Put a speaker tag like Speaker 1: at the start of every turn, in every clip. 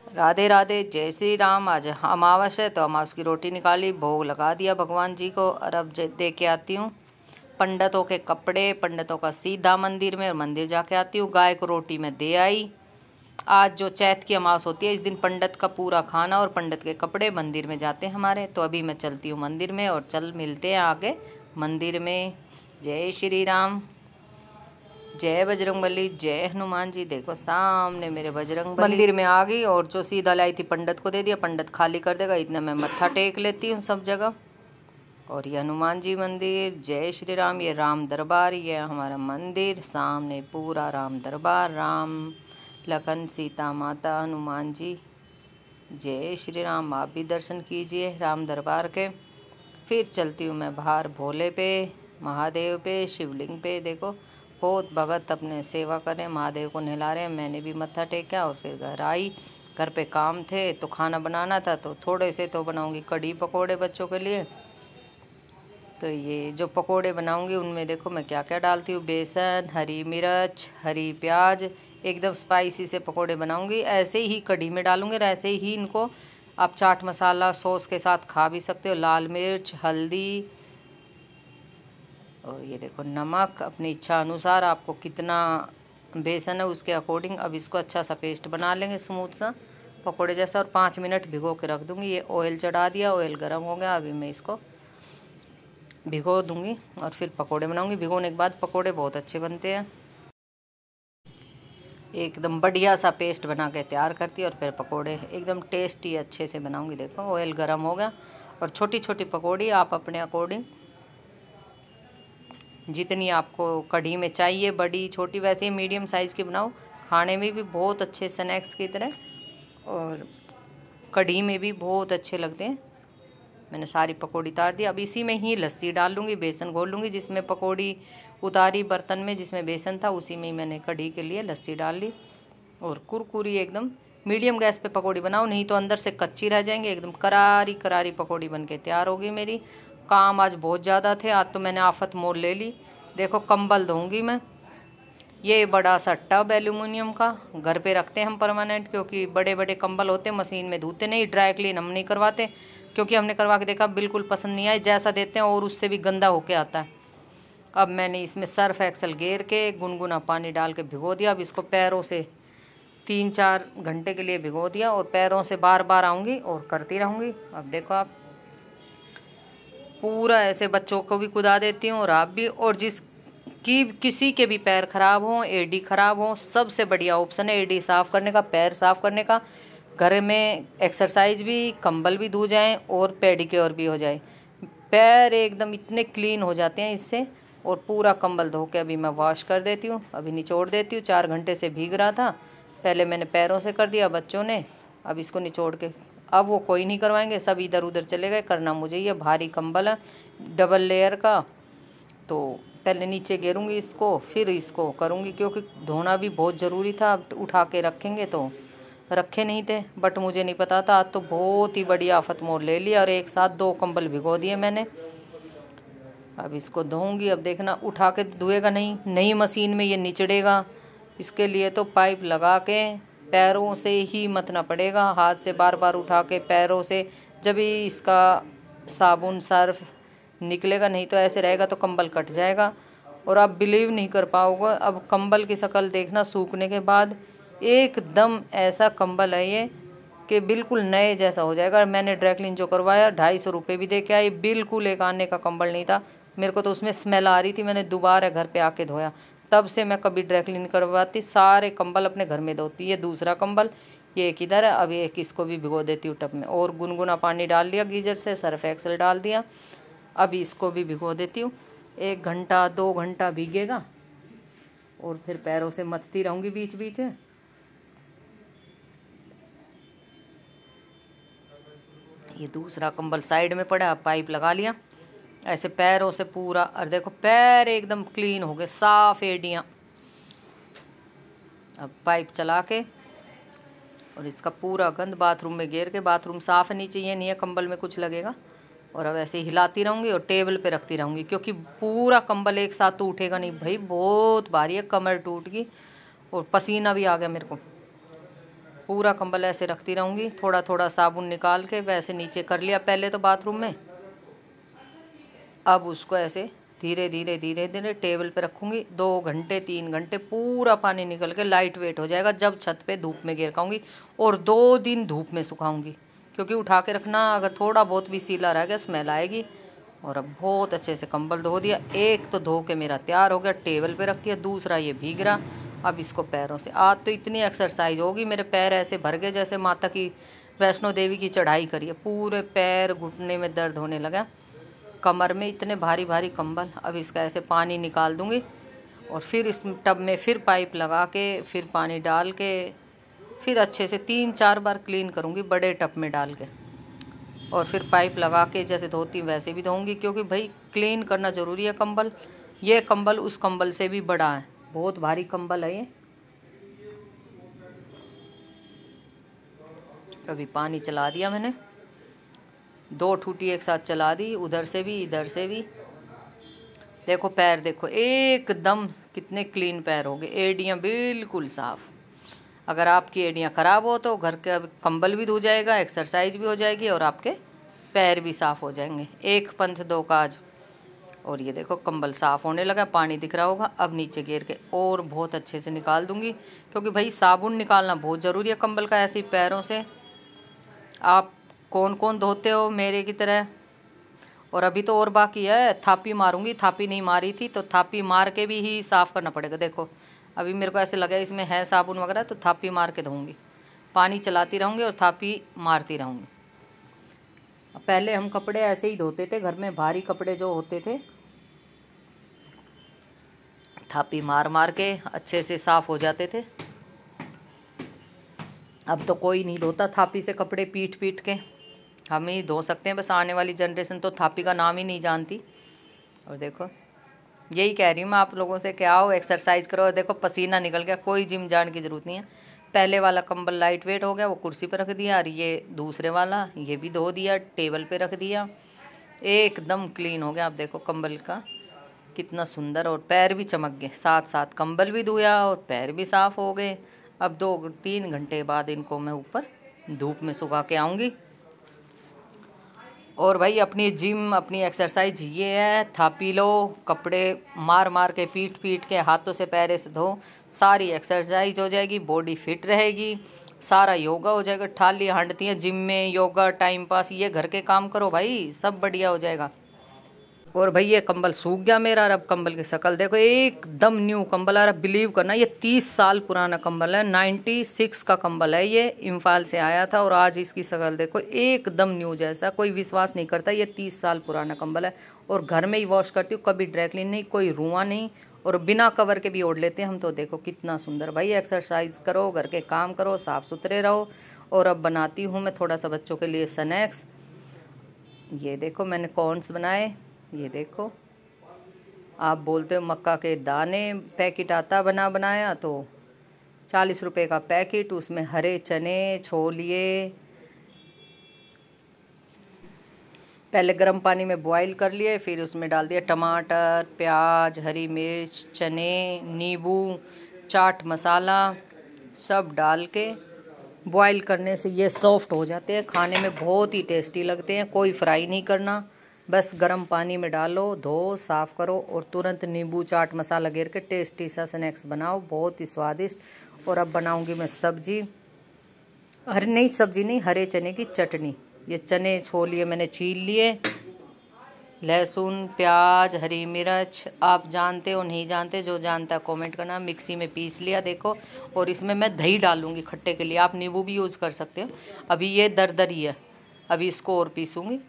Speaker 1: राधे राधे, जय श्री राम। आज अमावस है तो अमावस की रोटी निकाली, भोग लगा दिया भगवान जी को। और अब दे के आती हूँ पंडितों के कपड़े, पंडितों का सीधा मंदिर में, और मंदिर जाके आती हूँ। गाय को रोटी में दे आई। आज जो चैत की अमावस होती है, इस दिन पंडित का पूरा खाना और पंडित के कपड़े मंदिर में जाते हैं हमारे। तो अभी मैं चलती हूँ मंदिर में और चल मिलते हैं आगे मंदिर में। जय श्री राम, जय बजरंगबली, जय हनुमान जी। देखो सामने मेरे बजरंगबली। मंदिर में आ गई और जो सीधा लाई थी पंडित को दे दिया, पंडित खाली कर देगा, इतना मैं मत्था टेक लेती हूँ सब जगह। और ये हनुमान जी मंदिर, जय श्री राम। ये राम दरबार, ये हमारा मंदिर सामने पूरा राम दरबार, राम लखन सीता माता हनुमान जी। जय श्री राम। आप भी दर्शन कीजिए राम दरबार के। फिर चलती हूँ मैं बाहर भोले पे, महादेव पे, शिवलिंग पे। देखो बहुत भगत अपने सेवा कर रहे हैं, महादेव को नहला रहे हैं। मैंने भी मत्था टेका और फिर घर आई। घर पे काम थे तो खाना बनाना था, तो थोड़े से तो बनाऊंगी कढ़ी पकोड़े बच्चों के लिए। तो ये जो पकोड़े बनाऊंगी उनमें देखो मैं क्या क्या डालती हूँ, बेसन, हरी मिर्च, हरी प्याज, एकदम स्पाइसी से पकोड़े बनाऊंगी। ऐसे ही कढ़ी में डालूंगी और ऐसे ही इनको आप चाट मसाला सॉस के साथ खा भी सकते हो। लाल मिर्च, हल्दी, और ये देखो नमक अपनी इच्छा अनुसार, आपको कितना बेसन है उसके अकॉर्डिंग। अब इसको अच्छा सा पेस्ट बना लेंगे स्मूथ सा पकोड़े जैसा, और 5 मिनट भिगो के रख दूँगी। ये ऑयल चढ़ा दिया, ऑयल गर्म हो गया, अभी मैं इसको भिगो दूँगी और फिर पकोड़े बनाऊँगी। भिगोने के बाद पकोड़े बहुत अच्छे बनते हैं, एकदम बढ़िया सा पेस्ट बना के तैयार करती है और फिर पकोड़े एकदम टेस्टी अच्छे से बनाऊँगी। देखो ऑयल गर्म हो गया, और छोटी छोटी पकौड़ी आप अपने अकॉर्डिंग जितनी आपको कढ़ी में चाहिए, बड़ी छोटी, वैसे ही मीडियम साइज़ की बनाओ। खाने में भी बहुत अच्छे स्नैक्स की तरह, और कढ़ी में भी बहुत अच्छे लगते हैं। मैंने सारी पकौड़ी उतार दी। अब इसी में ही लस्सी डाल लूँगी, बेसन घोल लूँगी। जिसमें पकौड़ी उतारी बर्तन में जिसमें बेसन था, उसी में ही मैंने कढ़ी के लिए लस्सी डाल ली। और कुरकुरी एकदम मीडियम गैस पे पकौड़ी बनाओ, नहीं तो अंदर से कच्ची रह जाएंगे। एकदम करारी करारी पकौड़ी बन के तैयार होगी मेरी। काम आज बहुत ज़्यादा थे, आज तो मैंने आफत मोल ले ली। देखो कंबल धोऊंगी मैं। ये बड़ा सा टब एल्यूमिनियम का घर पे रखते हैं हम परमानेंट, क्योंकि बड़े बड़े कंबल होते हैं मशीन में धोते नहीं, ड्राई क्लीन हम नहीं करवाते, क्योंकि हमने करवा के देखा बिल्कुल पसंद नहीं आए। जैसा देते हैं और उससे भी गंदा होके आता है। अब मैंने इसमें सर्फ एक्सल गेर के गुनगुना पानी डाल के भिगो दिया। अब इसको पैरों से 3-4 घंटे के लिए भिगो दिया, और पैरों से बार बार आऊँगी और करती रहूँगी। अब देखो आप, पूरा ऐसे बच्चों को भी कुदा देती हूँ और आप भी। और किसी के भी पैर खराब हों, एडी खराब हो, सबसे बढ़िया ऑप्शन है एडी साफ़ करने का, पैर साफ़ करने का। घर में एक्सरसाइज भी, कंबल भी धो जाएं और पेडिक्योर भी हो जाए। पैर एकदम इतने क्लीन हो जाते हैं इससे। और पूरा कंबल धो के अभी मैं वॉश कर देती हूँ, अभी निचोड़ देती हूँ। 4 घंटे से भीग रहा था, पहले मैंने पैरों से कर दिया बच्चों ने, अब इसको निचोड़ के। अब वो कोई नहीं करवाएंगे, सब इधर उधर चले गए, करना मुझे। ये भारी कंबल है डबल लेयर का, तो पहले नीचे गिरूंगी इसको, फिर इसको करूंगी, क्योंकि धोना भी बहुत ज़रूरी था। अब उठा के रखेंगे तो रखे नहीं थे, बट मुझे नहीं पता था। आज तो बहुत ही बड़ी आफत मोड़ ले लिया, और एक साथ 2 कंबल भिगो दिए मैंने। अब इसको धोऊंगी। अब देखना उठा के धोएगा नहीं, नई मशीन में ये निचड़ेगा। इसके लिए तो पाइप लगा के पैरों से ही मतना पड़ेगा, हाथ से बार बार उठा के पैरों से, जब भी इसका साबुन सर्फ निकलेगा। नहीं तो ऐसे रहेगा तो कंबल कट जाएगा, और आप बिलीव नहीं कर पाओगे। अब कंबल की शक्ल देखना सूखने के बाद, एकदम ऐसा कंबल है ये कि बिल्कुल नए जैसा हो जाएगा। मैंने ड्राई क्लीन जो करवाया 250 रुपये भी दे के आई, बिल्कुल एक आने का कंबल नहीं था। मेरे को तो उसमें स्मेल आ रही थी, मैंने दोबारा घर पे आके धोया। तब से मैं कभी ड्राई क्लीन करवाती, सारे कंबल अपने घर में धोती। ये दूसरा कंबल, ये एक इधर है। अब एक इसको भी भिगो देती हूँ टब में, और गुनगुना पानी डाल लिया गीजर से, सर्फ एक्सल डाल दिया। अभी इसको भी भिगो देती हूँ, 1 घंटा 2 घंटा भीगेगा, और फिर पैरों से मथती रहूँगी बीच बीच में। ये दूसरा कंबल साइड में पड़ा, पाइप लगा लिया ऐसे पैरों से पूरा, और देखो पैर एकदम क्लीन हो गए, साफ एड़ियाँ। अब पाइप चला के और इसका पूरा गंद बाथरूम में घेर के, बाथरूम साफ नहीं चाहिए, नहीं है कंबल में कुछ लगेगा। और अब ऐसे हिलाती रहूँगी और टेबल पे रखती रहूँगी, क्योंकि पूरा कंबल एक साथ तो उठेगा नहीं भाई, बहुत भारी है, कमर टूट गई और पसीना भी आ गया मेरे को। पूरा कंबल ऐसे रखती रहूँगी, थोड़ा थोड़ा साबुन निकाल के वैसे नीचे कर लिया पहले तो बाथरूम में। अब उसको ऐसे धीरे धीरे धीरे धीरे टेबल पे रखूँगी। 2 घंटे 3 घंटे पूरा पानी निकल के लाइट वेट हो जाएगा जब छत पे धूप में गिरकाऊँगी, और 2 दिन धूप में सुखाऊँगी, क्योंकि उठा के रखना अगर थोड़ा बहुत भी सीला रह गया स्मेल आएगी। और अब बहुत अच्छे से कंबल धो दिया, एक तो धो के मेरा तैयार हो गया, टेबल पे रख दिया, दूसरा ये भीग रहा। अब इसको पैरों से, आज तो इतनी एक्सरसाइज होगी, मेरे पैर ऐसे भर गए जैसे माता की वैष्णो देवी की चढ़ाई करिए। पूरे पैर घुटने में दर्द होने लगा, कमर में इतने भारी भारी कंबल। अब इसका ऐसे पानी निकाल दूंगी और फिर इस टब में फिर पाइप लगा के फिर पानी डाल के फिर अच्छे से 3-4 बार क्लीन करूँगी बड़े टब में डाल के, और फिर पाइप लगा के जैसे धोती वैसे भी धोऊंगी, क्योंकि भाई क्लीन करना ज़रूरी है कंबल। ये कंबल उस कंबल से भी बड़ा है, बहुत भारी कंबल है ये। अभी पानी चला दिया मैंने, 2 ठूटी एक साथ चला दी, उधर से भी इधर से भी। देखो पैर देखो एकदम कितने क्लीन पैर हो गए, एड़ियाँ बिल्कुल साफ़। अगर आपकी एड़ियाँ ख़राब हो तो घर का कंबल भी धो जाएगा, एक्सरसाइज भी हो जाएगी और आपके पैर भी साफ़ हो जाएंगे। एक पंथ 2 काज। और ये देखो कंबल साफ़ होने लगा, पानी दिख रहा होगा। अब नीचे गिर के और बहुत अच्छे से निकाल दूंगी, क्योंकि भाई साबुन निकालना बहुत ज़रूरी है कंबल का, ऐसे ही पैरों से। आप कौन कौन धोते हो मेरे की तरह? और अभी तो और बाकी है, थापी मारूंगी, थापी नहीं मारी थी तो थापी मार के भी ही साफ़ करना पड़ेगा। देखो अभी मेरे को ऐसे लगा इसमें है साबुन वगैरह, तो थापी मार के धोऊंगी, पानी चलाती रहूँगी और थापी मारती रहूँगी। पहले हम कपड़े ऐसे ही धोते थे घर में, भारी कपड़े जो होते थे थापी मार मार के अच्छे से साफ़ हो जाते थे। अब तो कोई नहीं धोता थापी से कपड़े, पीट पीट के हम ही धो सकते हैं बस। आने वाली जनरेशन तो थापी का नाम ही नहीं जानती। और देखो यही कह रही हूँ मैं आप लोगों से, क्या आओ एक्सरसाइज करो। और देखो पसीना निकल गया, कोई जिम जाने की ज़रूरत नहीं है। पहले वाला कंबल लाइट वेट हो गया, वो कुर्सी पर रख दिया, और ये दूसरे वाला ये भी धो दिया, टेबल पे रख दिया, एकदम क्लीन हो गया। आप देखो कंबल का कितना सुंदर, और पैर भी चमक गए, साथ साथ कंबल भी धोया और पैर भी साफ़ हो गए। अब 2-3 घंटे बाद इनको मैं ऊपर धूप में सुखा के आऊँगी। और भाई अपनी जिम अपनी एक्सरसाइज ये है, थापी लो, कपड़े मार मार के पीट पीट के हाथों से पैरे से धो, सारी एक्सरसाइज हो जाएगी, बॉडी फिट रहेगी, सारा योगा हो जाएगा। ठाली हांडती हैं जिम में, योगा, टाइम पास, ये घर के काम करो भाई, सब बढ़िया हो जाएगा। और भाई ये कंबल सूख गया मेरा, और अब कंबल की शक्ल देखो एकदम न्यू कंबल आ रहा। बिलीव करना ये 30 साल पुराना कंबल है, 96 का कंबल है ये, इम्फाल से आया था। और आज इसकी शक्ल देखो एकदम न्यू जैसा, कोई विश्वास नहीं करता ये 30 साल पुराना कंबल है। और घर में ही वॉश करती हूँ, कभी ड्राई क्लीन नहीं, कोई रुआ नहीं, और बिना कवर के भी ओढ़ लेते हैं हम। तो देखो कितना सुंदर। भाई एक्सरसाइज करो, घर के काम करो, साफ सुथरे रहो। और अब बनाती हूँ मैं थोड़ा सा बच्चों के लिए स्नैक्स। ये देखो मैंने कॉर्न्स बनाए, ये देखो आप बोलते हो मक्का के दाने, पैकेट आता बना बनाया, तो 40 रुपए का पैकेट, उसमें हरे चने छोलिए पहले गर्म पानी में बॉईल कर लिए, फिर उसमें डाल दिया टमाटर, प्याज, हरी मिर्च, चने, नींबू, चाट मसाला सब डाल के बॉईल करने से ये सॉफ्ट हो जाते हैं, खाने में बहुत ही टेस्टी लगते हैं। कोई फ्राई नहीं करना, बस गर्म पानी में डालो, धो साफ़ करो और तुरंत नींबू चाट मसाला गिर के टेस्टी सा स्नैक्स बनाओ, बहुत ही स्वादिष्ट। और अब बनाऊंगी मैं सब्जी, सब्जी नहीं, हरे चने की चटनी। ये चने छोलिए मैंने छील लिए, लहसुन, प्याज, हरी मिर्च, आप जानते हो नहीं जानते, जो जानता है कमेंट करना। मिक्सी में पीस लिया देखो। और इसमें मैं दही डालूंगी खट्टे के लिए, आप नींबू भी यूज़ कर सकते हो। अभी ये दरदरी है, अभी इसको और पीसूँगी।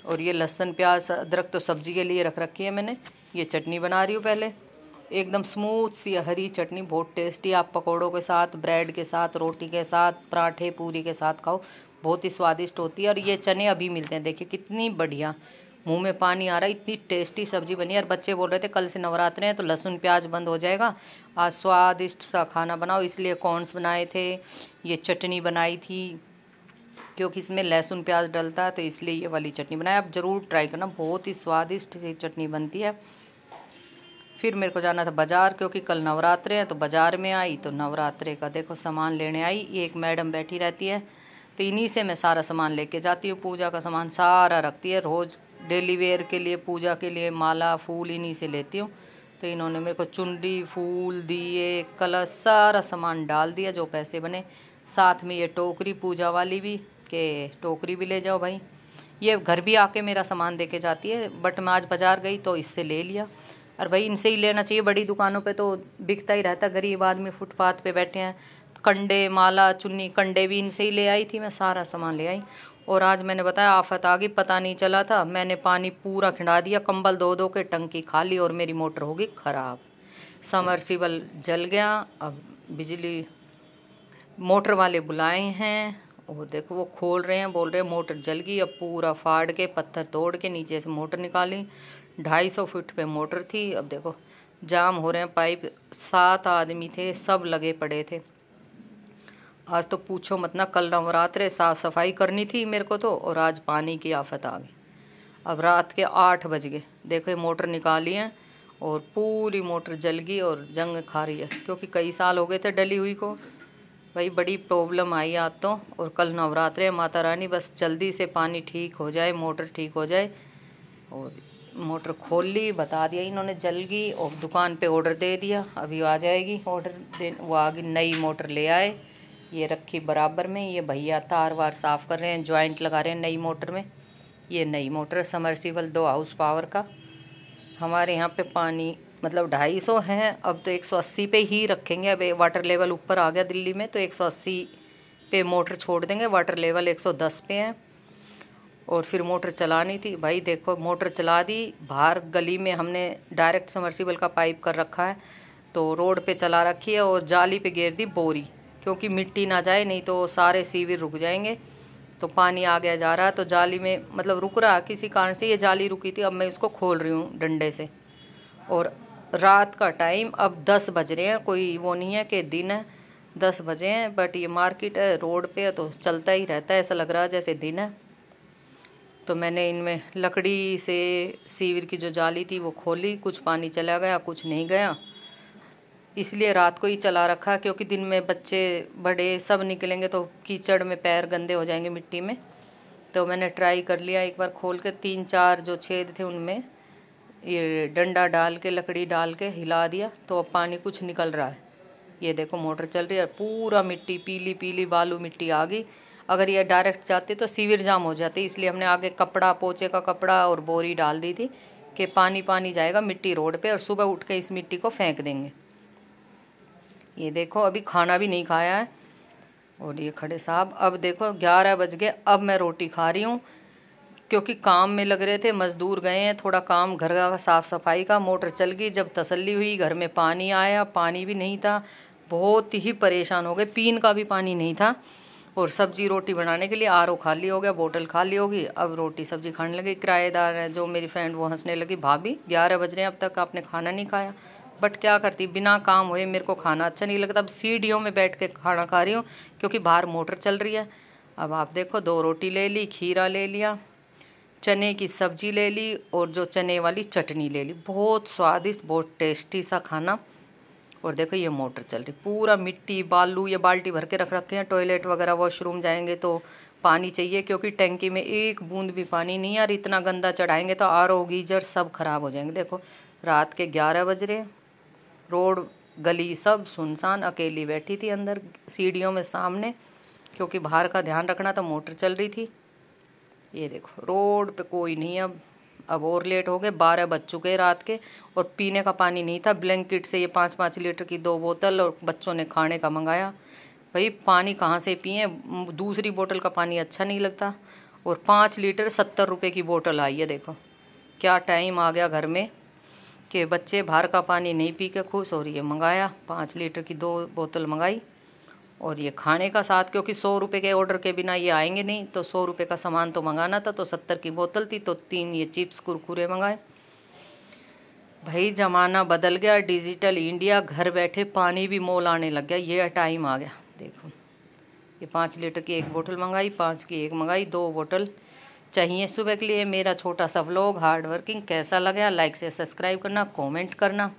Speaker 1: और ये लहसुन प्याज अदरक तो सब्जी के लिए रख रखी है मैंने। ये चटनी बना रही हूँ पहले, एकदम स्मूथ सी हरी चटनी, बहुत टेस्टी। आप पकौड़ों के साथ, ब्रेड के साथ, रोटी के साथ, पराठे पूरी के साथ खाओ, बहुत ही स्वादिष्ट होती है। और ये चने अभी मिलते हैं, देखिए कितनी बढ़िया, मुंह में पानी आ रहा है, इतनी टेस्टी सब्जी बनी है। और बच्चे बोल रहे थे कल से नवरात्रे हैं तो लहसुन प्याज बंद हो जाएगा, आज स्वादिष्ट सा खाना बनाओ, इसलिए कॉर्न्स बनाए थे, ये चटनी बनाई थी, क्योंकि इसमें लहसुन प्याज डलता है, तो इसलिए ये वाली चटनी बनाई। आप ज़रूर ट्राई करना, बहुत ही स्वादिष्ट सी चटनी बनती है। फिर मेरे को जाना था बाज़ार, क्योंकि कल नवरात्रे हैं। तो बाज़ार में आई तो नवरात्रे का देखो सामान लेने आई। ये एक मैडम बैठी रहती है, तो इन्हीं से मैं सारा सामान लेके जाती हूँ। पूजा का सामान सारा रखती है, रोज़ डेली वेयर के लिए, पूजा के लिए माला फूल इन्हीं से लेती हूँ। तो इन्होंने मेरे को चुनरी, फूल, दिए, कलश सारा सामान डाल दिया जो पैसे बने। साथ में ये टोकरी पूजा वाली भी, के टोकरी भी ले जाओ भाई। ये घर भी आके मेरा सामान दे के जाती है, बट मैं आज बाज़ार गई तो इससे ले लिया। और भाई इनसे ही लेना चाहिए, बड़ी दुकानों पे तो बिकता ही रहता। गरीब आदमी फुटपाथ पे बैठे हैं, कंडे, माला, चुन्नी, कंडे भी इनसे ही ले आई थी। मैं सारा सामान ले आई। और आज मैंने बताया आफत आ गई, पता नहीं चला था। मैंने पानी पूरा खिंडा दिया, कंबल धो धो के टंकी खाली, और मेरी मोटर होगी ख़राब। समरसीबल जल गया। अब बिजली मोटर वाले बुलाए हैं, वो देखो वो खोल रहे हैं, बोल रहे हैं मोटर जल गई। अब पूरा फाड़ के पत्थर तोड़ के नीचे से मोटर निकाली। 250 फुट पे मोटर थी। अब देखो जाम हो रहे हैं पाइप। 7 आदमी थे, सब लगे पड़े थे। आज तो पूछो मत ना, कल नवरात्रे साफ़ सफाई करनी थी मेरे को तो, और आज पानी की आफत आ गई। अब रात के 8 बज गए, देखो ये मोटर निकाली है और पूरी मोटर जल गई और जंग खा रही है, क्योंकि कई साल हो गए थे डली हुई को। भाई बड़ी प्रॉब्लम आई आज तो। और कल नवरात्रे, माता रानी बस जल्दी से पानी ठीक हो जाए, मोटर ठीक हो जाए। और मोटर खोल ली, बता दिया इन्होंने जल गई, और दुकान पे ऑर्डर दे दिया, अभी आ जाएगी ऑर्डर दे। वो आ गई, नई मोटर ले आए, ये रखी बराबर में। ये भैया तार वार साफ़ कर रहे हैं, जॉइंट लगा रहे हैं नई मोटर में। ये नई मोटर समरसीबल 2 हाउस पावर का। हमारे यहाँ पे पानी मतलब 250 है, अब तो 180 पे ही रखेंगे। अब वाटर लेवल ऊपर आ गया दिल्ली में, तो 180 पे मोटर छोड़ देंगे। वाटर लेवल 110 पे है। और फिर मोटर चलानी थी भाई, देखो मोटर चला दी। बाहर गली में हमने डायरेक्ट समरसीबल का पाइप कर रखा है, तो रोड पे चला रखी है, और जाली पे घेर दी बोरी, क्योंकि मिट्टी ना जाए, नहीं तो सारे सीवर रुक जाएंगे। तो पानी आ गया जा रहा है, तो जाली में मतलब रुक रहा, किसी कारण से ये जाली रुकी थी। अब मैं इसको खोल रही हूँ डंडे से। और रात का टाइम अब 10 बज रहे हैं, कोई वो नहीं है कि दिन है। 10 बजे हैं, बट ये मार्केट है, रोड पे है, तो चलता ही रहता है, ऐसा लग रहा है जैसे दिन है। तो मैंने इनमें लकड़ी से सीवर की जो जाली थी वो खोली, कुछ पानी चला गया, कुछ नहीं गया, इसलिए रात को ही चला रखा, क्योंकि दिन में बच्चे बड़े सब निकलेंगे तो कीचड़ में पैर गंदे हो जाएंगे मिट्टी में। तो मैंने ट्राई कर लिया एक बार खोल के, 3-4 जो छेद थे उनमें ये डंडा डाल के, लकड़ी डाल के हिला दिया, तो अब पानी कुछ निकल रहा है। ये देखो मोटर चल रही है, पूरा मिट्टी पीली पीली बालू मिट्टी आ गई। अगर ये डायरेक्ट जाते तो सीवर जाम हो जाते, इसलिए हमने आगे कपड़ा, पोछे का कपड़ा और बोरी डाल दी थी कि पानी पानी जाएगा मिट्टी रोड पे, और सुबह उठ के इस मिट्टी को फेंक देंगे। ये देखो अभी खाना भी नहीं खाया है, और ये खड़े साहब। अब देखो 11 बज गए, अब मैं रोटी खा रही हूँ, क्योंकि काम में लग रहे थे, मज़दूर गए हैं, थोड़ा काम घर का साफ़ सफाई का। मोटर चल गई, जब तसल्ली हुई घर में पानी आया, पानी भी नहीं था, बहुत ही परेशान हो गए, पीने का भी पानी नहीं था। और सब्जी रोटी बनाने के लिए आरओ खाली हो गया, बोतल खाली होगी। अब रोटी सब्जी खाने लगी। किराएदार है जो मेरी फ्रेंड, वो हंसने लगी, भाभी 11 बज रहे हैं अब तक आपने खाना नहीं खाया। बट क्या करती, बिना काम हुए मेरे को खाना अच्छा नहीं लगता। अब सीढ़ियों में बैठ के खाना खा रही हूँ, क्योंकि बाहर मोटर चल रही है। अब आप देखो 2 रोटी ले ली, खीरा ले लिया, चने की सब्जी ले ली, और जो चने वाली चटनी ले ली। बहुत स्वादिष्ट, बहुत टेस्टी सा खाना। और देखो ये मोटर चल रही, पूरा मिट्टी बालू, ये बाल्टी भर के रख रखे हैं। टॉयलेट वगैरह वॉशरूम जाएंगे तो पानी चाहिए, क्योंकि टैंकी में एक बूंद भी पानी नहीं है। और इतना गंदा चढ़ाएंगे तो आरओ गीजर सब खराब हो जाएंगे। देखो रात के 11 बज रहे, रोड गली सब सुनसान, अकेली बैठी थी अंदर सीढ़ियों में सामने, क्योंकि बाहर का ध्यान रखना था, मोटर चल रही थी। ये देखो रोड पे कोई नहीं है। अब और लेट हो गए, 12 बज चुके रात के, और पीने का पानी नहीं था। ब्लैंकेट से ये 5-5 लीटर की 2 बोतल, और बच्चों ने खाने का मंगाया। भाई पानी कहाँ से पिए, दूसरी बोतल का पानी अच्छा नहीं लगता। और 5 लीटर 70 रुपये की बोतल आई है। देखो क्या टाइम आ गया घर में कि बच्चे बाहर का पानी नहीं पी के खुश हो रही है। मंगाया 5 लीटर की 2 बोतल मंगाई, और ये खाने का साथ, क्योंकि 100 रुपये के ऑर्डर के बिना ये आएंगे नहीं, तो 100 रुपये का सामान तो मंगाना था। तो 70 की बोतल थी, तो 3 ये चिप्स कुरकुरे मंगाए। भाई ज़माना बदल गया, डिजिटल इंडिया, घर बैठे पानी भी मोल आने लग गया। ये टाइम आ गया। देखो ये 5 लीटर की 1 बोतल मंगाई, 5 की 1 मंगाई, 2 बोतल चाहिए सुबह के लिए। मेरा छोटा सा व्लॉग हार्ड वर्किंग कैसा लगा, लाइक से सब्सक्राइब करना, कमेंट करना।